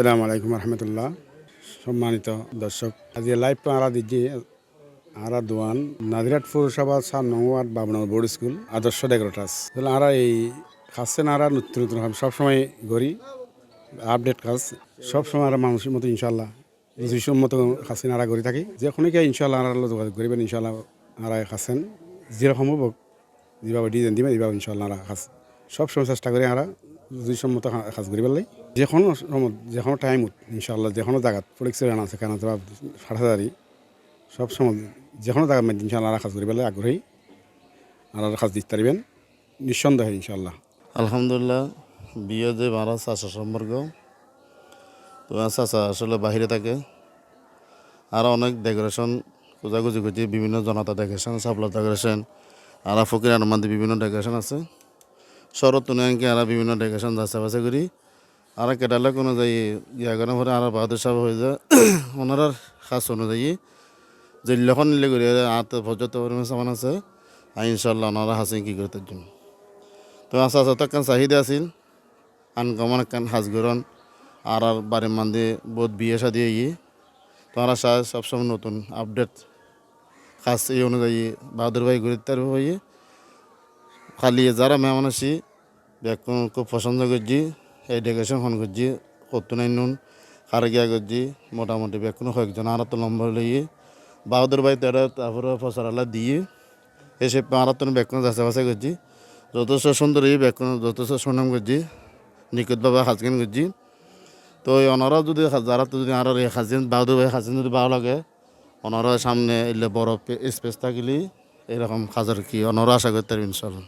আসসালামু আলাইকুম রহমতুল্লাহ। সম্মানিত দর্শক, আজ লাইভ আরা দিচ্ছি আরা দোয়ান নাদিরাট পৌরসভা 4 নং ওয়ার্ড বাবনগর বোর্ড স্কুল আদর্শ ডেকোরেটার্স। তাহলে আরা এই খাচ্ছেন আরা নতুন নতুন সবসময় করি আপডেট কাজ সবসময় আরা মানুষের মতো ইনশাল্লাহ রুচিসম মতো খাচ্ছেন আরা করে থাকি। যে কোনোকে ইনশাল্লাহ আরা যোগাযোগ করিবেন, ইনশাল্লাহ আরা খাচ্ছেন যেরকম হোক যেভাবে ডিজাইন দিবেন এইভাবে ইনশাল্লাহ আরা খাস সবসময় চেষ্টা করি আরা রুচিসম্মত কাজ করি পেলাই যে কোনো সময় যে কোনো টাইম ইনশাল্লাহ যে কোনো জায়গাত পরীক্ষা রান আছে কেন বা ফাটাদারি সবসময় যে কোনো জায়গার মধ্যে ইনশাল্লাহ কাজ করি পেলাই আগ্রহী আর কাজ দিতে পারবেন নিঃসন্দেহে ইনশাল্লাহ। আলহামদুলিল্লাহ, বিয়ে যে মারা চাষা সম্পর্ক তো চাষা আসলে বাহিরে থাকে। আর অনেক ডেকোরেশন খোঁজাখুঁজি করছি, বিভিন্ন জনতা ডেকোরেশন, সাপ্লার ডেকোরেশন, আর ফকির আনমান্দি বিভিন্ন ডেকোরেশন আছে। শরৎ তুনিয়ানকে আর বিভিন্ন ডেকোরেশন যাচ্ছে বাছে করি আর কেটালে কোনো যাই ইয়া করার পরে আর বাহাদুর সাহেব হয়ে যায় ওনার খাস অনুযায়ী যে লখন নিলে করি আর পর্যাপ্ত পরিমাণ সামান আছে আর ইনশাল্লাহ ওনারা হাসেন কী করতে জন্য। তো আচ্ছা আচ্ছা তো একখান চাহিদা আছিল আনকমন একখান সাজগরণ আর বাড়ির মান্দি বহুত বিয়ে সাদি তোমারা সবসময় নতুন আপডেট খাস এই অনুযায়ী বাহাদুর ভাই ঘুরে তার হয়ে খালি যারা মেহমান আসি ব্যাকুন খুব পছন্দ করছি এই ডেকোরেশন করছি কত নাই নুন খারে গিয়া করছি মোটামুটি ব্যাকুন কয়েকজন আর তো নম্বর লইয়ে বাহাদুর ভাই তারা তারপরে ফসরালা দিয়ে এসে আর তো ব্যাকুন যাচা বাছাই করছি যথেষ্ট সুন্দর এই ব্যাকুন যথেষ্ট সুনাম করছি নিকটভাবে হাজকেন করছি। তো ওনারা যদি যারা তো যদি আর হাজিন বাহাদুর ভাই হাজিন যদি ভালো লাগে ওনারা সামনে এলে বড় স্পেস থাকলে এরকম খাজার কি ওনারা আশা করতে পারবেন ইনশাল্লাহ।